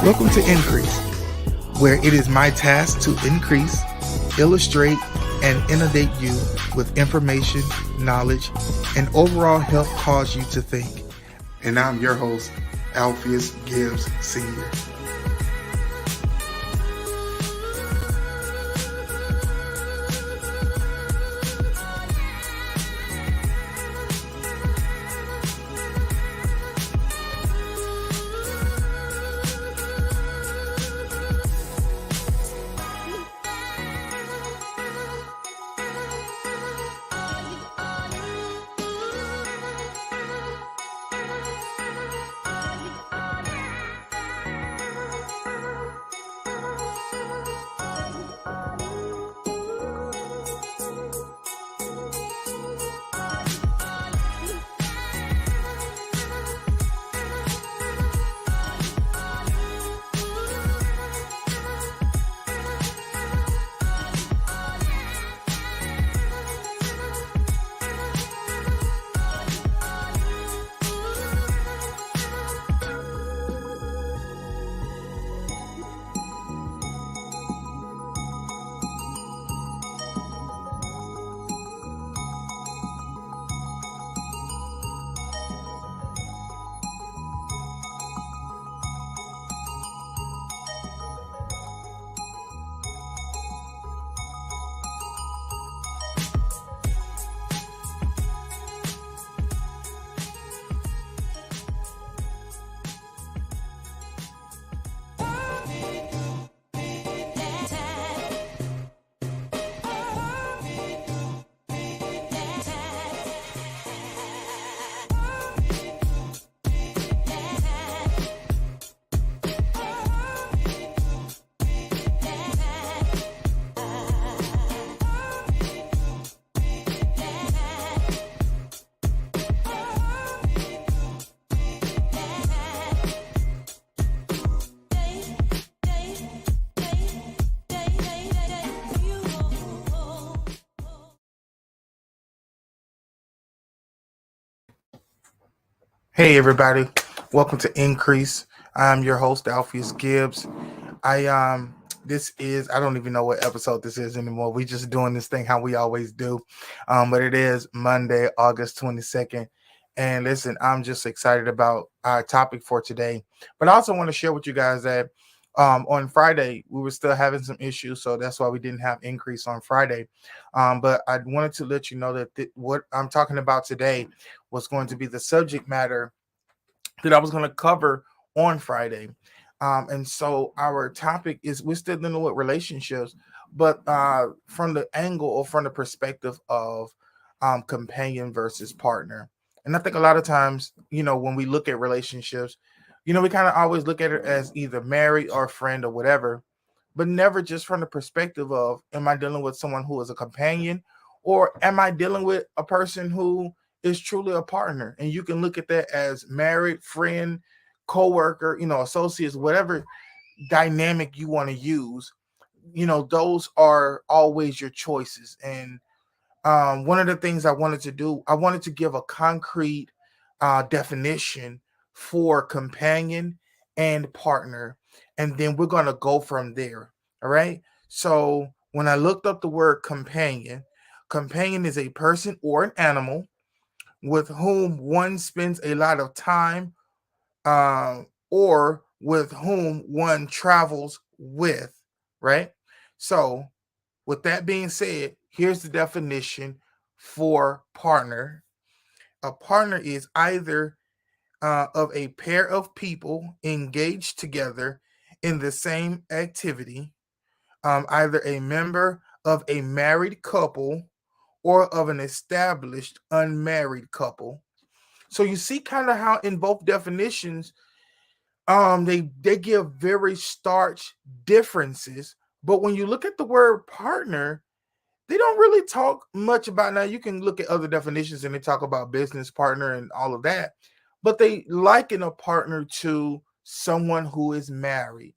Welcome to Increase, where it is my task to increase, illustrate, and inundate you with information, knowledge, and overall help cause you to think. And I'm your host, Alpheus Gibbs Sr. Hey everybody, welcome to Increase. I'm your host, Alpheus Gibbs. I don't even know what episode this is anymore. We just doing this thing how we always do. But it is Monday, August 22nd. And listen, I'm just excited about our topic for today. But I also want to share with you guys that on Friday, we were still having some issues. So that's why we didn't have Increase on Friday. But I wanted to let you know that what I'm talking about today was going to be the subject matter that I was going to cover on Friday. And so our topic is, we're still dealing with relationships, but from the angle or from the perspective of companion versus partner. And I think a lot of times, when we look at relationships, we kind of always look at it as either married or friend or whatever, but never just from the perspective of, am I dealing with someone who is a companion, or am I dealing with a person who is truly a partner? And you can look at that as married, friend, co-worker, associates, whatever dynamic you want to use. Those are always your choices. And one of the things I wanted to do, I wanted to give a concrete definition for companion and partner, and then we're going to go from there. All right. So when I looked up the word companion is a person or an animal with whom one spends a lot of time, or with whom one travels with, right? So with that being said, here's the definition for partner. A partner is either of a pair of people engaged together in the same activity, either a member of a married couple or of an established unmarried couple. So you see kind of how in both definitions, they give very stark differences. But when you look at the word partner, they don't really talk much about. Now you can look at other definitions and they talk about business partner and all of that, but they liken a partner to someone who is married.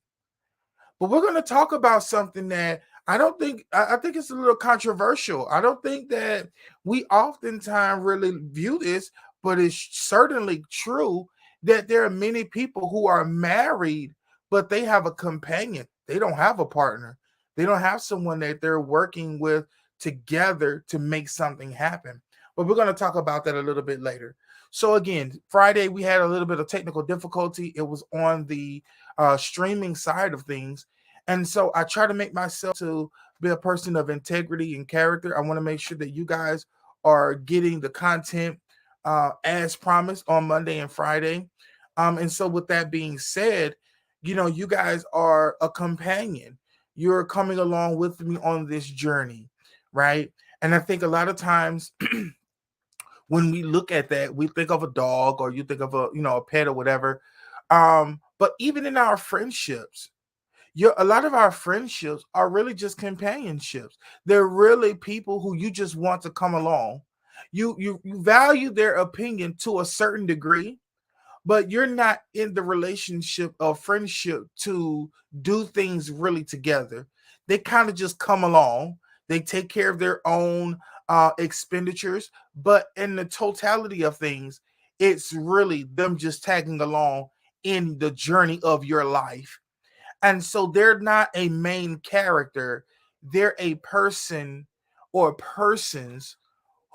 But we're going to talk about something that I think it's a little controversial. I don't think that we oftentimes really view this, but it's certainly true that there are many people who are married but they have a companion. They don't have a partner. They don't have someone that they're working with together to make something happen. But we're going to talk about that a little bit later. So again, Friday we had a little bit of technical difficulty. It was on the streaming side of things, and so I try to make myself to be a person of integrity and character. I want to make sure that you guys are getting the content as promised on Monday and Friday. And so, with that being said, you guys are a companion. You're coming along with me on this journey, right? And I think a lot of times when we look at that, we think of a dog or you think of a pet or whatever. But even in our friendships, a lot of our friendships are really just companionships. They're really people who you just want to come along. You value their opinion to a certain degree, but you're not in the relationship of friendship to do things really together. They kind of just come along. They take care of their own expenditures, but in the totality of things, it's really them just tagging along in the journey of your life. And so they're not a main character, they're a person or persons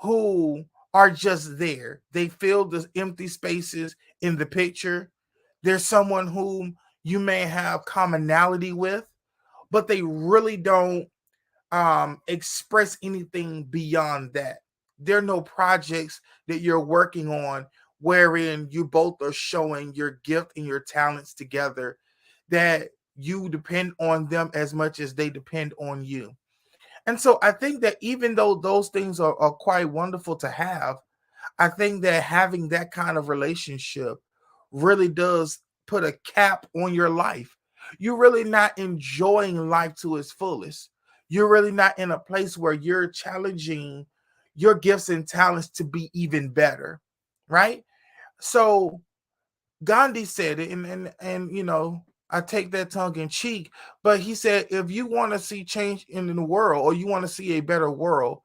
who are just there. They fill the empty spaces in the picture. There's someone whom you may have commonality with, but they really don't express anything beyond that. There are no projects that you're working on wherein you both are showing your gift and your talents together, that you depend on them as much as they depend on you. And so I think that even though those things are quite wonderful to have, I think that having that kind of relationship really does put a cap on your life. You're really not enjoying life to its fullest. You're really not in a place where you're challenging your gifts and talents to be even better, right? So Gandhi said it, and I take that tongue in cheek, but he said, if you want to see change in the world, or you want to see a better world,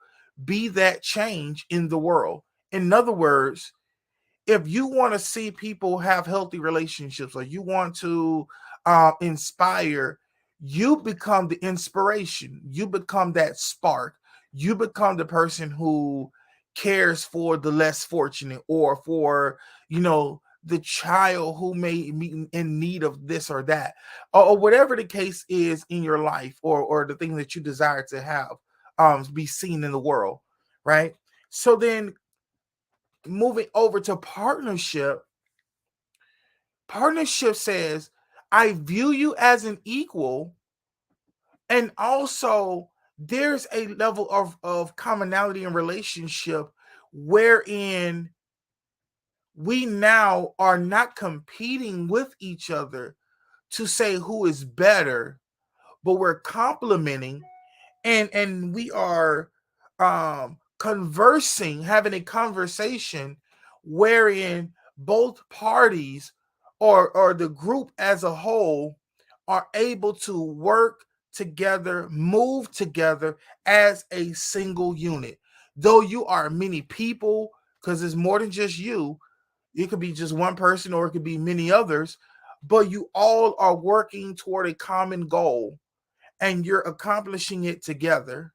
be that change in the world. In other words, if you want to see people have healthy relationships, or you want to inspire, you become the inspiration. You become that spark. You become the person who cares for the less fortunate, or for the child who may be in need of this or that, or whatever the case is in your life, or the thing that you desire to have be seen in the world, right? So then, moving over to partnership says, I view you as an equal, and also there's a level of commonality and relationship wherein we now are not competing with each other to say who is better, but we're complementing, and we are conversing, having a conversation wherein both parties, or the group as a whole, are able to work together, move together as a single unit. Though you are many people, because it's more than just you, it could be just one person or it could be many others, but you all are working toward a common goal and you're accomplishing it together.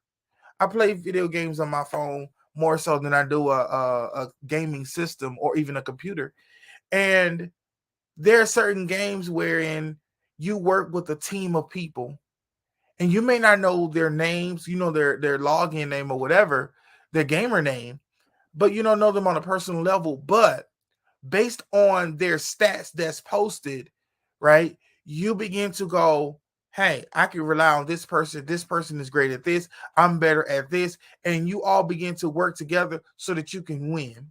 I play video games on my phone more so than I do a gaming system or even a computer. And there are certain games wherein you work with a team of people, and you may not know their names, their login name or whatever, their gamer name, but you don't know them on a personal level. But based on their stats that's posted, right, you begin to go, hey, I can rely on this person. This person is great at this. I'm better at this. And you all begin to work together so that you can win.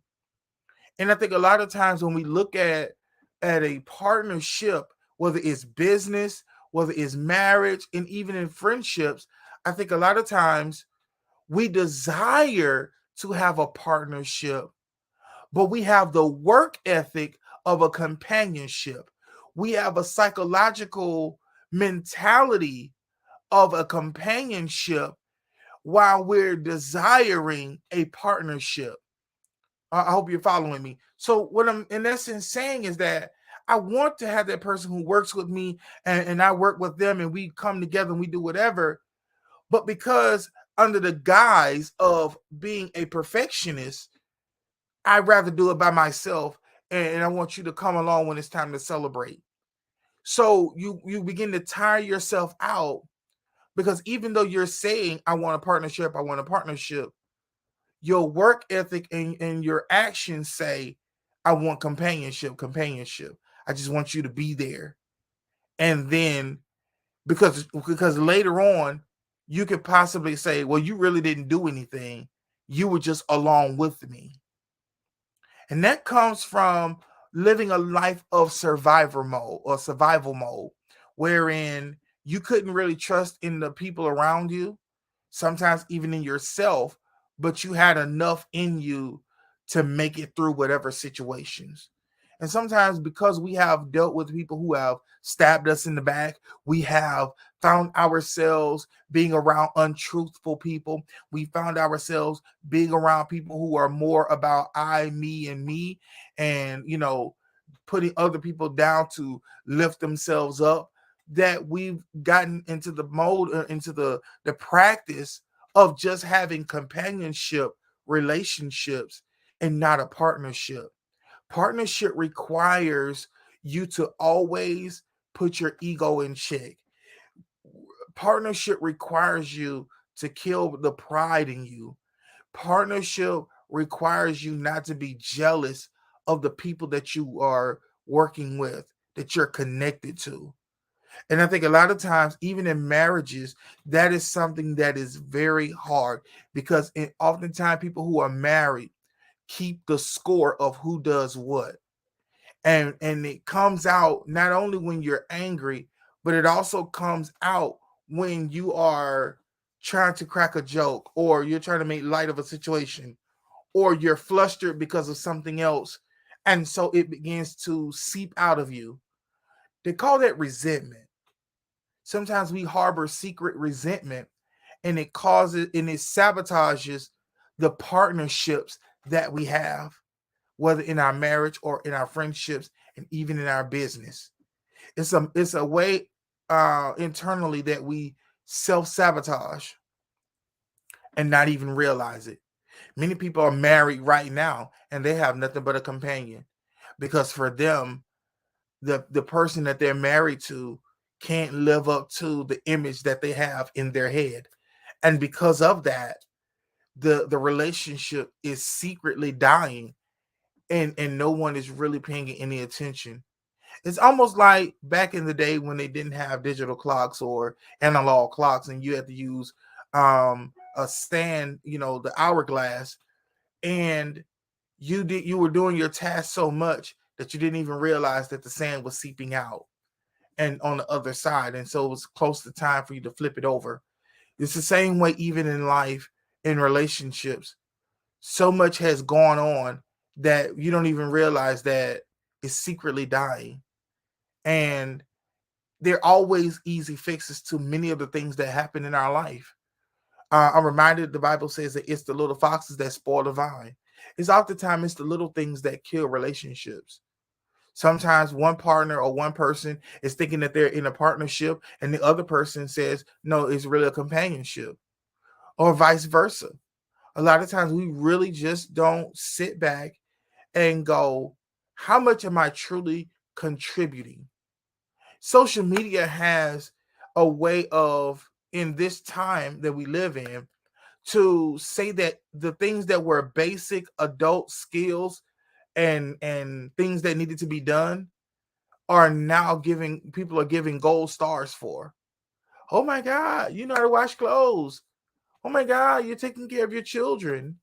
And I think a lot of times when we look at a partnership, whether it's business, whether it's marriage, and even in friendships, I think a lot of times we desire to have a partnership, but we have the work ethic of a companionship. We have a psychological mentality of a companionship while we're desiring a partnership. I hope you're following me. So, what I'm in essence saying is that I want to have that person who works with me, and I work with them, and we come together and we do whatever. But because under the guise of being a perfectionist, I'd rather do it by myself, and I want you to come along when it's time to celebrate. So you begin to tire yourself out, because even though you're saying I want a partnership, I want a partnership, your work ethic and your actions say I want companionship. I just want you to be there. And then because later on you could possibly say, well, you really didn't do anything. You were just along with me. And that comes from living a life of survival mode, wherein you couldn't really trust in the people around you, sometimes even in yourself, but you had enough in you to make it through whatever situations. And sometimes because we have dealt with people who have stabbed us in the back, we have found ourselves being around untruthful people. We found ourselves being around people who are more about I, me, and me, and putting other people down to lift themselves up. That we've gotten into the mode, into the practice of just having companionship relationships and not a partnership. Partnership requires you to always put your ego in check. Partnership requires you to kill the pride in you. Partnership requires you not to be jealous of the people that you are working with, that you're connected to. And I think a lot of times, even in marriages, that is something that is very hard, because oftentimes people who are married keep the score of who does what. And it comes out not only when you're angry, but it also comes out when you are trying to crack a joke, or you're trying to make light of a situation, or you're flustered because of something else, and so it begins to seep out of you. They call that resentment. Sometimes we harbor secret resentment, and it sabotages the partnerships that we have, whether in our marriage or in our friendships and even in our business. It's a way internally that we self-sabotage and not even realize it. Many people are married right now and they have nothing but a companion, because for them, the person that they're married to can't live up to the image that they have in their head. And because of that, the relationship is secretly dying, and no one is really paying any attention. It's almost like back in the day when they didn't have digital clocks or analog clocks, and you had to use a stand, the hourglass, and you were doing your task so much that you didn't even realize that the sand was seeping out and on the other side, and so it was close to time for you to flip it over. It's the same way even in life, in relationships. So much has gone on that you don't even realize that it's secretly dying. And there are always easy fixes to many of the things that happen in our life. I'm reminded the Bible says that it's the little foxes that spoil the vine. It's oftentimes it's the little things that kill relationships. Sometimes one partner or one person is thinking that they're in a partnership, and the other person says, no, it's really a companionship, or vice versa. A lot of times we really just don't sit back and go, how much am I truly contributing? Social media has a way of, in this time that we live in, to say that the things that were basic adult skills and things that needed to be done are now giving gold stars for. Oh my God, you know how to wash clothes. Oh my God, you're taking care of your children.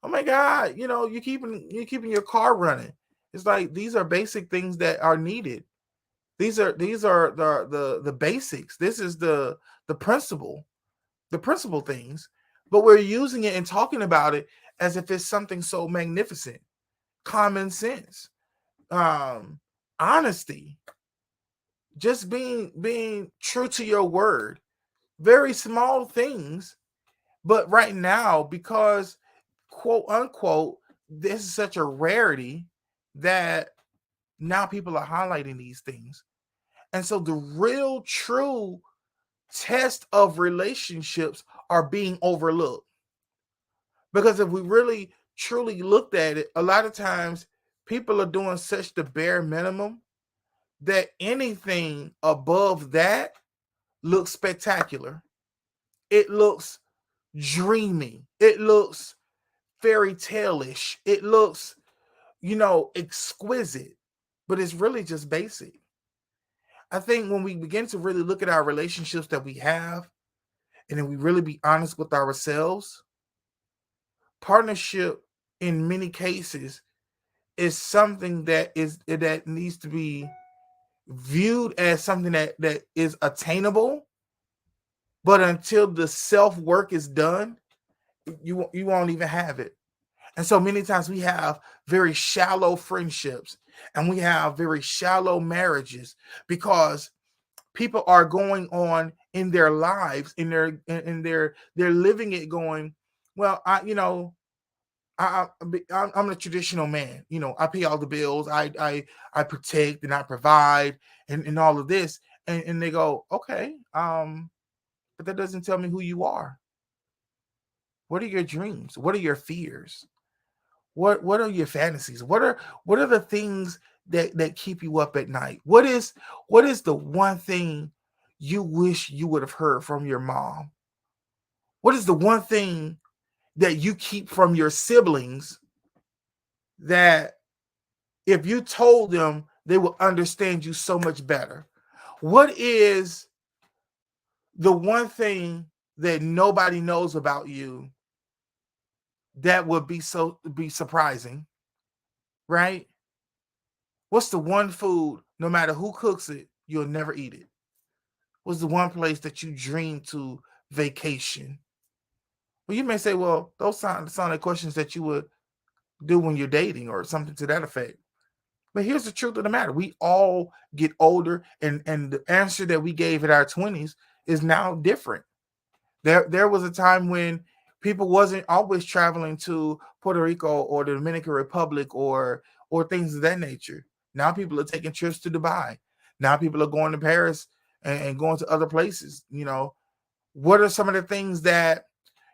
Oh my God, you're keeping your car running. It's like these are basic things that are needed. These are the basics. This is the principal things, but we're using it and talking about it as if it's something so magnificent. Common sense, um, honesty, just being true to your word. Very small things, but right now, because quote unquote, this is such a rarity that Now people are highlighting these things. And so the real true test of relationships are being overlooked. Because if we really truly looked at it, a lot of times people are doing such the bare minimum that anything above that looks spectacular. It looks dreamy. It looks fairy tale-ish. It looks, exquisite, but it's really just basic. I think when we begin to really look at our relationships that we have, and then we really be honest with ourselves, partnership in many cases is something that needs to be viewed as something that is attainable, but until the self-work is done, you won't even have it. And so many times we have very shallow friendships and we have very shallow marriages because people are going on in their lives, they're living it going, well, I'm a traditional man. I pay all the bills. I protect and I provide and all of this. And they go, okay, but that doesn't tell me who you are. What are your dreams? What are your fears? What are your fantasies? What are the things that keep you up at night? What is the one thing you wish you would have heard from your mom? What is the one thing that you keep from your siblings that if you told them, they will understand you so much better? What is the one thing that nobody knows about you that would be surprising, right? What's the one food, no matter who cooks it, you'll never eat it? What's the one place that you dream to vacation? Well, you may say, well, those sound like questions that you would do when you're dating or something to that effect. But here's the truth of the matter. We all get older, and the answer that we gave at our 20s is now different. There was a time when people wasn't always traveling to Puerto Rico or the Dominican Republic or things of that nature. Now people are taking trips to Dubai. Now people are going to Paris and going to other places. What are some of the things that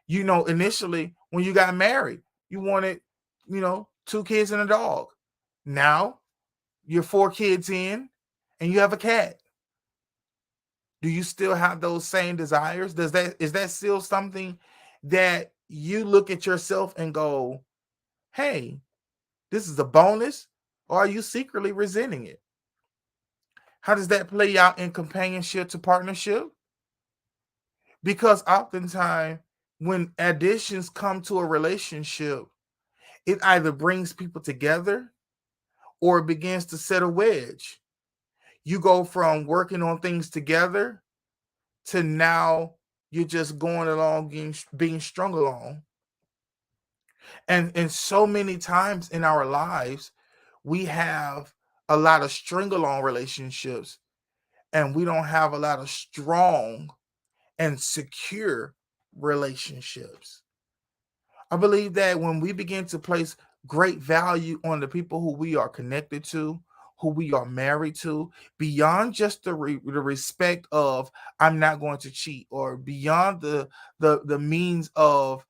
initially when you got married, you wanted, 2 kids and a dog. Now you're 4 kids in and you have a cat. Do you still have those same desires? Is that still something that you look at yourself and go, hey, this is a bonus? Or are you secretly resenting it? How does that play out in companionship to partnership? Because oftentimes when additions come to a relationship, it either brings people together or it begins to set a wedge. You go from working on things together to now you're just going along being strung along. And so many times in our lives, we have a lot of string along relationships and we don't have a lot of strong and secure relationships. I believe that when we begin to place great value on the people who we are connected to, who we are married to, beyond just the respect of I'm not going to cheat, or beyond the means of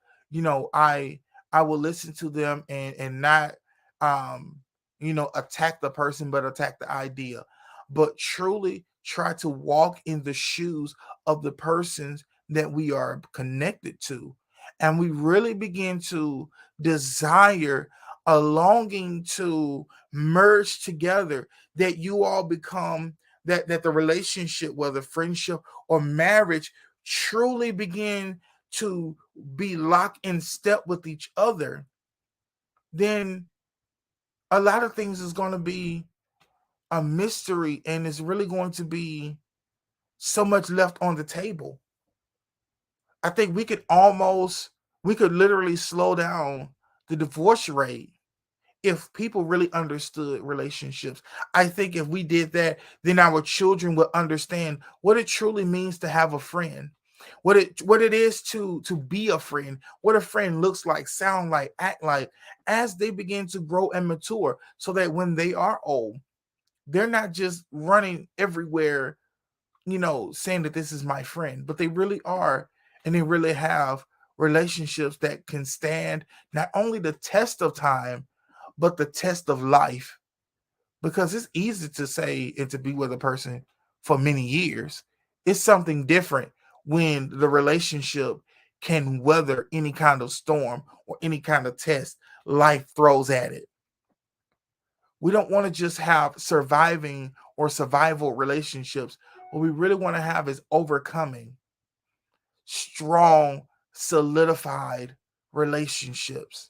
I will listen to them and not attack the person but attack the idea, but truly try to walk in the shoes of the persons that we are connected to, and we really begin to desire a longing to merge together, that you all become that the relationship, whether friendship or marriage, truly begin to be locked in step with each other, then a lot of things is going to be a mystery, and it's really going to be so much left on the table. I think we could literally slow down the divorce rate if people really understood relationships. I think if we did that, then our children would understand what it truly means to have a friend, what it is to be a friend, what a friend looks like, sound like, act like, as they begin to grow and mature, so that when they are old, They're not just running everywhere, saying that this is my friend, but they really are. And they really have relationships that can stand not only the test of time, but the test of life. Because it's easy to say and to be with a person for many years. It's something different when the relationship can weather any kind of storm or any kind of test life throws at it. We don't want to just have surviving or survival relationships. What we really want to have is overcoming, strong, solidified relationships.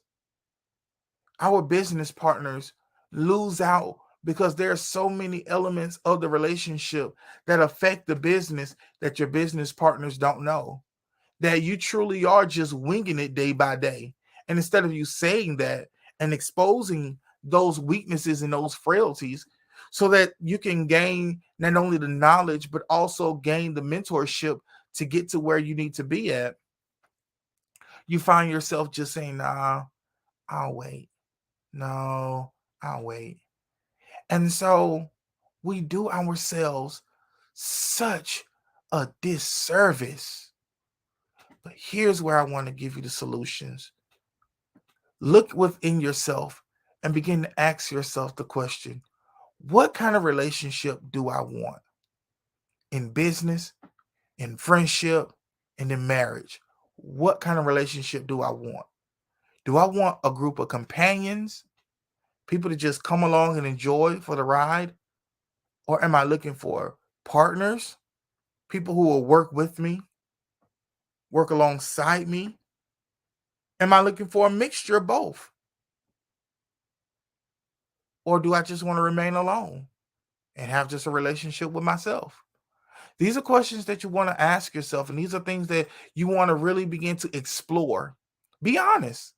Our business partners lose out because there are so many elements of the relationship that affect the business that your business partners don't know. That you truly are just winging it day by day. And instead of you saying that and exposing those weaknesses and those frailties so that you can gain not only the knowledge, but also gain the mentorship to get to where you need to be at, you find yourself just saying, nah, I'll wait. No, I'll wait. And so we do ourselves such a disservice. But here's where I want to give you the solutions. Look within yourself and begin to ask yourself the question, what kind of relationship do I want in business, in friendship, and in marriage? What kind of relationship do I want? Do I want a group of companions, people to just come along and enjoy for the ride? Or am I looking for partners, people who will work with me, work alongside me? Am I looking for a mixture of both? Or do I just want to remain alone and have just a relationship with myself? These are questions that you want to ask yourself, and these are things that you want to really begin to explore. Be honest,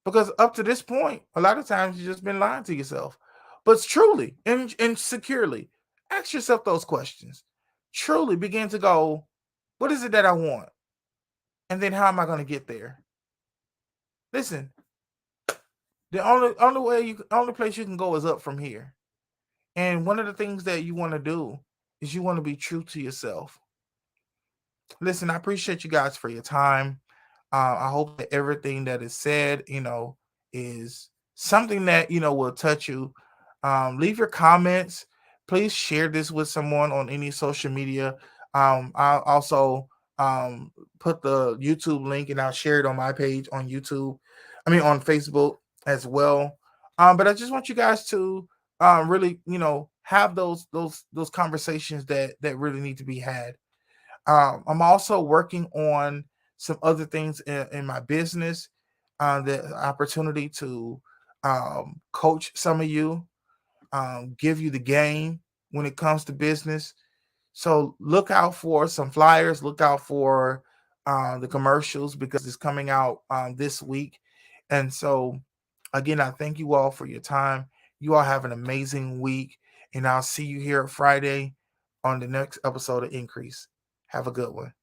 because up to this point, a lot of times you've just been lying to yourself. But truly and securely, ask yourself those questions. Truly begin to go, what is it that I want? And then how am I going to get there? Listen, the only place you can go is up from here. And one of the things that you want to do is you want to be true to yourself. Listen, I appreciate you guys for your time. I hope that everything that is said, is something that will touch you. Leave your comments. Please share this with someone on any social media. I'll also put the YouTube link and I'll share it on my page on YouTube. I mean on Facebook as well. But I just want you guys to really, have those conversations that really need to be had. I'm also working on some other things in my business. The opportunity to coach some of you, give you the game when it comes to business. So look out for some flyers. Look out for the commercials because it's coming out this week. And so, again, I thank you all for your time. You all have an amazing week, and I'll see you here Friday on the next episode of Increase. Have a good one.